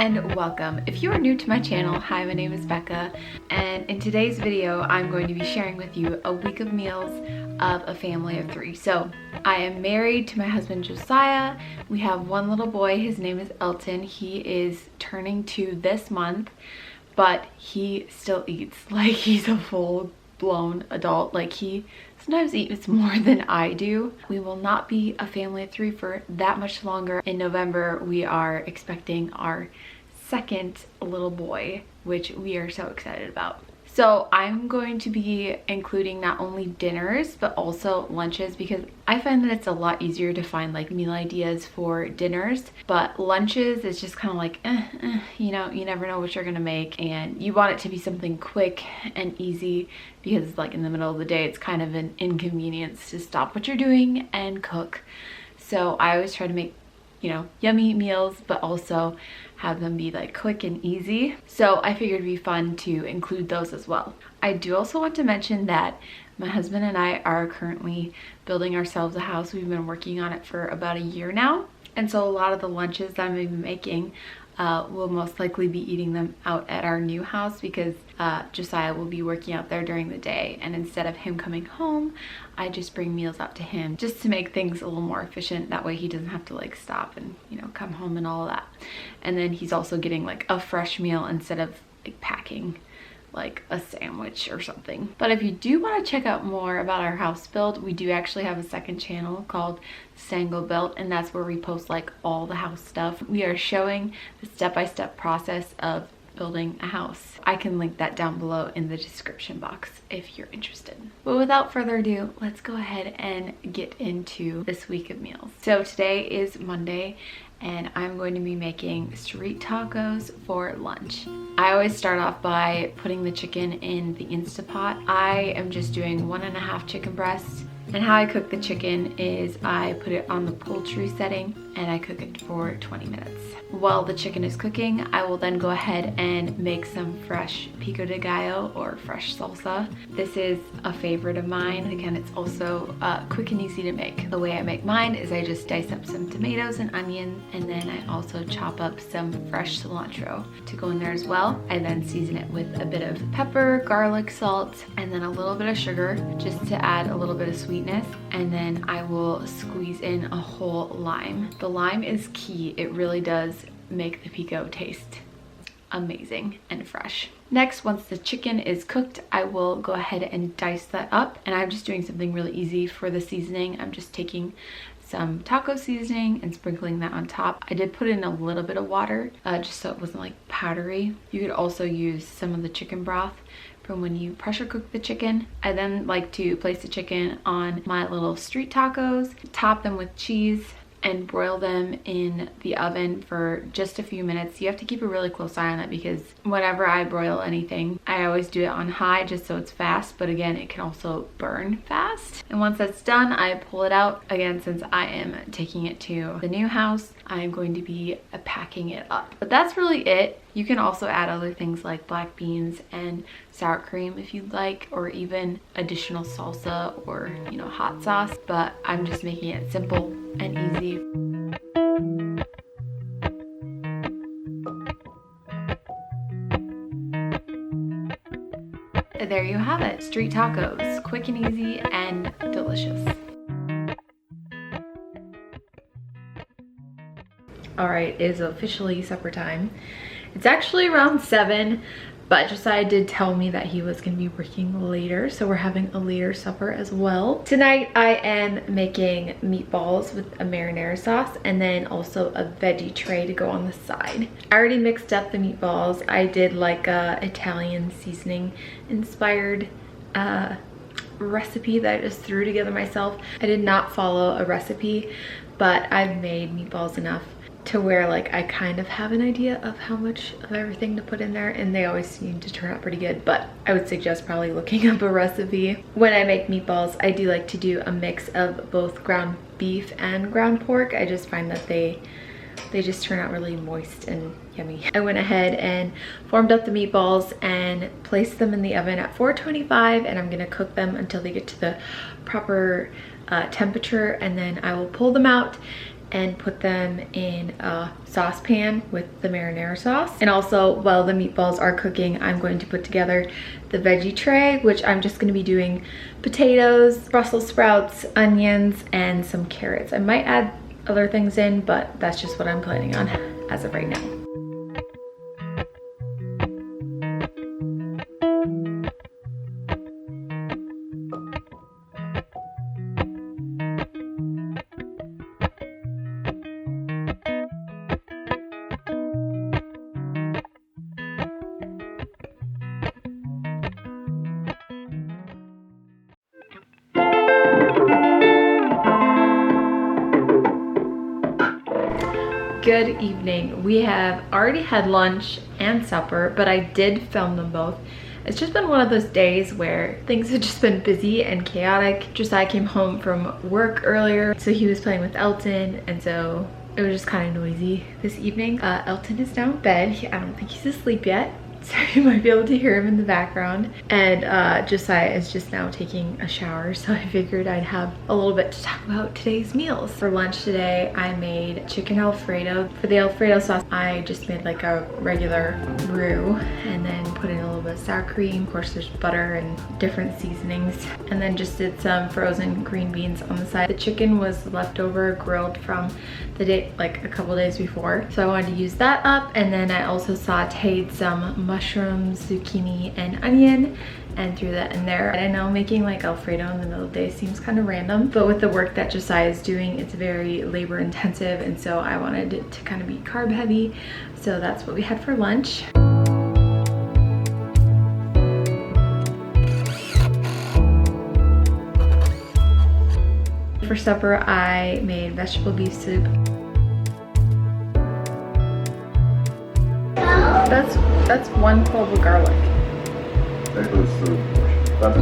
and welcome. If you are new to my channel, hi, my name is Becca, and in today's video I'm going to be sharing with you a week of meals of a family of 3. So I am married to my husband Josiah. We have one little boy, his name is Elton. He is turning 2 this month, but he still eats like he's a full-blown adult. Like, he sometimes eats more than I do. We will not be a family of 3 for that much longer. In November, we are expecting our second little boy, which we are so excited about. So I'm going to be including not only dinners, but also lunches, because I find that it's a lot easier to find like meal ideas for dinners, but lunches is just kind of like, you know, you never know what you're gonna make, and you want it to be something quick and easy, because like in the middle of the day, it's kind of an inconvenience to stop what you're doing and cook. So I always try to make, you know, yummy meals, but also have them be like quick and easy. So I figured it'd be fun to include those as well. I do also want to mention that my husband and I are currently building ourselves a house. We've been working on it for about a year now. And so a lot of the lunches that I'm going to be making, we'll most likely be eating them out at our new house, because Josiah will be working out there during the day, and instead of him coming home, I just bring meals out to him just to make things a little more efficient. That way he doesn't have to like stop and, you know, come home and all of that. And then he's also getting like a fresh meal instead of like packing like a sandwich or something. But if you do want to check out more about our house build, we do actually have a second channel called STANGL built, and that's where we post like all the house stuff. We are showing the step-by-step process of building a house. I can link that down below in the description box if you're interested. But without further ado, let's go ahead and get into this week of meals. So today is Monday, and I'm going to be making street tacos for lunch. I always start off by putting the chicken in the Instapot. I am just doing 1.5 chicken breasts. And how I cook the chicken is I put it on the poultry setting and I cook it for 20 minutes. While the chicken is cooking, I will then go ahead and make some fresh pico de gallo or fresh salsa. This is a favorite of mine. Again, it's also quick and easy to make. The way I make mine is I just dice up some tomatoes and onions, and then I also chop up some fresh cilantro to go in there as well. I then season it with a bit of pepper, garlic, salt, and then a little bit of sugar just to add a little bit of sweetness. And then I will squeeze in a whole lime. The lime is key. It really does make the pico taste amazing and fresh. Next, once the chicken is cooked, I will go ahead and dice that up, and I'm just doing something really easy for the seasoning. I'm just taking some taco seasoning and sprinkling that on top. I did put in a little bit of water just so it wasn't like powdery. You could also use some of the chicken broth from when you pressure cook the chicken. I then like to place the chicken on my little street tacos, top them with cheese, and broil them in the oven for just a few minutes. You have to keep a really close eye on it, because whenever I broil anything, I always do it on high just so it's fast, but again, it can also burn fast. And once that's done, I pull it out. Again, since I am taking it to the new house, I'm going to be packing it up. But that's really it. You can also add other things like black beans and sour cream if you'd like, or even additional salsa or, you know, hot sauce, but I'm just making it simple and easy. There you have it, street tacos, quick and easy and delicious. All right, it is officially supper time. It's actually around 7, but Josiah did tell me that he was gonna be working later, so we're having a later supper as well. Tonight I am making meatballs with a marinara sauce, and then also a veggie tray to go on the side. I already mixed up the meatballs. I did like a Italian seasoning inspired recipe that I just threw together myself. I did not follow a recipe, but I've made meatballs enough to where like I kind of have an idea of how much of everything to put in there, and they always seem to turn out pretty good. But I would suggest probably looking up a recipe. When I make meatballs, I do like to do a mix of both ground beef and ground pork. I just find that they just turn out really moist and yummy. I went ahead and formed up the meatballs and placed them in the oven at 425, and I'm gonna cook them until they get to the proper temperature, and then I will pull them out and put them in a saucepan with the marinara sauce. And also, while the meatballs are cooking, I'm going to put together the veggie tray, which I'm just gonna be doing potatoes, Brussels sprouts, onions, and some carrots. I might add other things in, but that's just what I'm planning on as of right now. Good evening. We have already had lunch and supper, but I did film them both. It's just been one of those days where things have just been busy and chaotic. Josiah came home from work earlier, so he was playing with Elton, and so it was just kind of noisy this evening. Elton is now in bed. I don't think he's asleep yet, so you might be able to hear him in the background. And Josiah is just now taking a shower, so I figured I'd have a little bit to talk about today's meals. For lunch today, I made chicken Alfredo. For the Alfredo sauce, I just made like a regular roux and then put in a little bit of sour cream. Of course, there's butter and different seasonings. And then just did some frozen green beans on the side. The chicken was leftover grilled from the day, like a couple days before. So I wanted to use that up. And then I also sauteed some mushrooms, zucchini, and onion and threw that in there. I know making like Alfredo in the middle of the day seems kind of random, but with the work that Josiah is doing, it's very labor intensive, and so I wanted it to kind of be carb heavy. So that's what we had for lunch. For supper, I made vegetable beef soup. That's 1 clove of garlic. That goes through. That's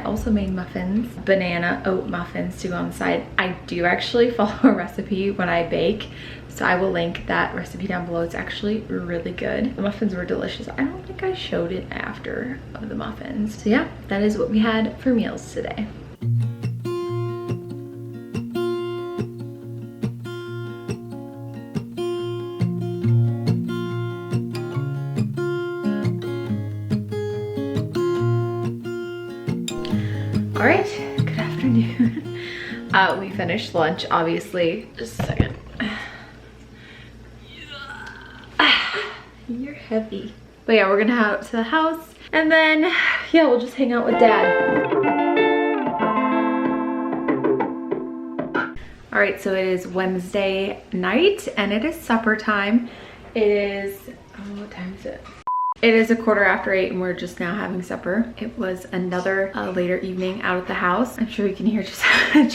also made muffins, banana oat muffins to go on the side. I do actually follow a recipe when I bake, so I will link that recipe down below. It's actually really good. The muffins were delicious. I don't think I showed it after of the muffins. So yeah, that is what we had for meals today. All right, good afternoon. We finished lunch, obviously. Just a second. You're heavy. But yeah, we're gonna head out to the house, and then, yeah, we'll just hang out with Dad. All right, so it is Wednesday night, and it is supper time. It is, oh, what time is it? It is 8:15, and we're just now having supper. It was another later evening out at the house. I'm sure you can hear just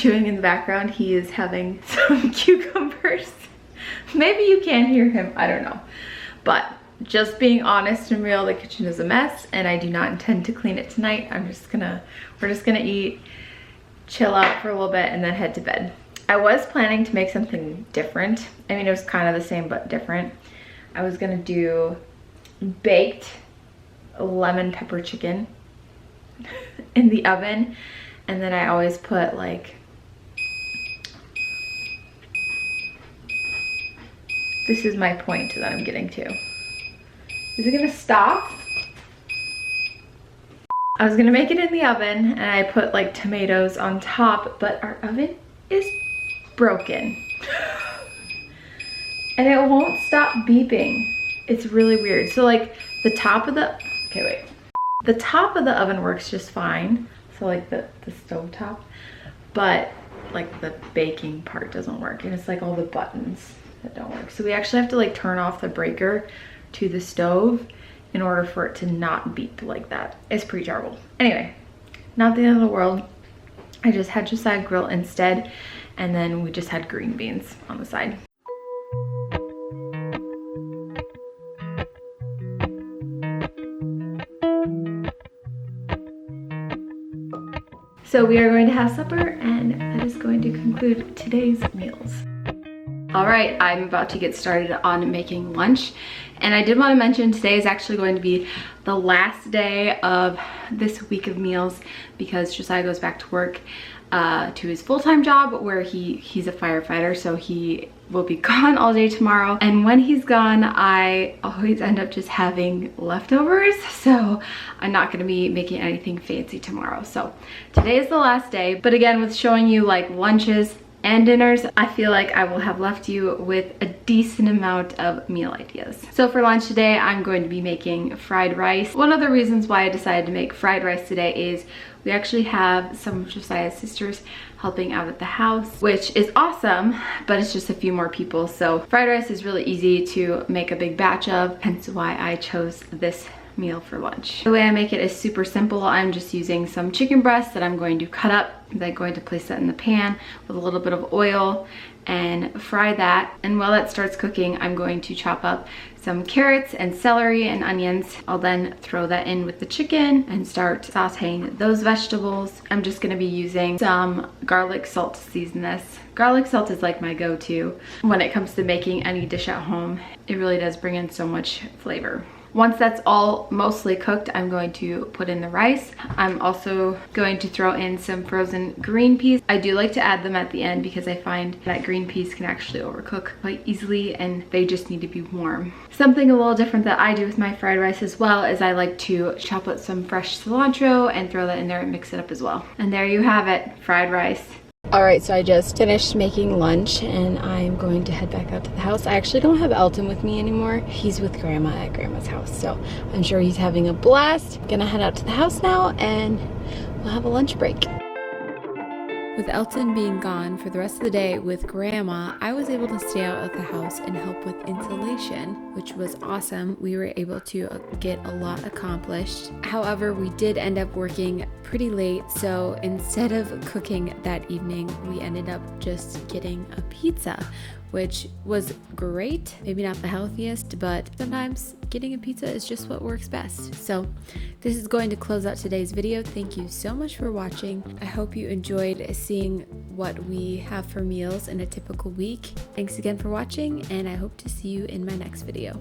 chewing in the background. He is having some cucumbers. Maybe you can hear him, I don't know. But just being honest and real, the kitchen is a mess, and I do not intend to clean it tonight. we're just gonna eat, chill out for a little bit, and then head to bed. I was planning to make something different. I mean, it was kind of the same, but different. I was gonna do baked lemon pepper chicken in the oven, and then I always put like, this is my point that I'm getting to. Is it gonna stop? I was gonna make it in the oven, and I put like tomatoes on top, but our oven is broken and it won't stop beeping. It's really weird. So like the top of the, okay, wait. The top of the oven works just fine. So like the stove top, but like the baking part doesn't work. And it's like all the buttons that don't work. So we actually have to like turn off the breaker to the stove in order for it to not beep like that. It's pretty terrible. Anyway, not the end of the world. I just had Josiah grill instead, and then we just had green beans on the side. So we are going to have supper, and that is going to conclude today's meals. All right, I'm about to get started on making lunch. And I did want to mention today is actually going to be the last day of this week of meals because Josiah goes back to work to his full-time job where he's a firefighter, so he will be gone all day tomorrow. And when he's gone, I always end up just having leftovers, so I'm not going to be making anything fancy tomorrow. So today is the last day, but again, with showing you like lunches and dinners, I feel like I will have left you with a decent amount of meal ideas. So for lunch today, I'm going to be making fried rice. One of the reasons why I decided to make fried rice today is we actually have some of Josiah's sisters helping out at the house, which is awesome, but it's just a few more people. So fried rice is really easy to make a big batch of, hence why I chose this meal for lunch. The way I make it is super simple. I'm just using some chicken breast that I'm going to cut up, then going to place that in the pan with a little bit of oil and fry that. And while that starts cooking, I'm going to chop up some carrots and celery and onions. I'll then throw that in with the chicken and start sauteing those vegetables. I'm just gonna be using some garlic salt to season this. Garlic salt is like my go-to when it comes to making any dish at home. It really does bring in so much flavor. Once that's all mostly cooked, I'm going to put in the rice. I'm also going to throw in some frozen green peas. I do like to add them at the end because I find that green peas can actually overcook quite easily and they just need to be warm. Something a little different that I do with my fried rice as well is I like to chop up some fresh cilantro and throw that in there and mix it up as well. And there you have it, fried rice. All right, so I just finished making lunch and I'm going to head back out to the house. I actually don't have Elton with me anymore. He's with Grandma at Grandma's house, so I'm sure he's having a blast. Gonna head out to the house now and we'll have a lunch break. With Elton being gone for the rest of the day with Grandma, I was able to stay out of the house and help with insulation, which was awesome. We were able to get a lot accomplished. However, we did end up working pretty late, so instead of cooking that evening, we ended up just getting a pizza, which was great. Maybe not the healthiest, but sometimes getting a pizza is just what works best. So this is going to close out today's video. Thank you so much for watching. I hope you enjoyed seeing what we have for meals in a typical week. Thanks again for watching, and I hope to see you in my next video.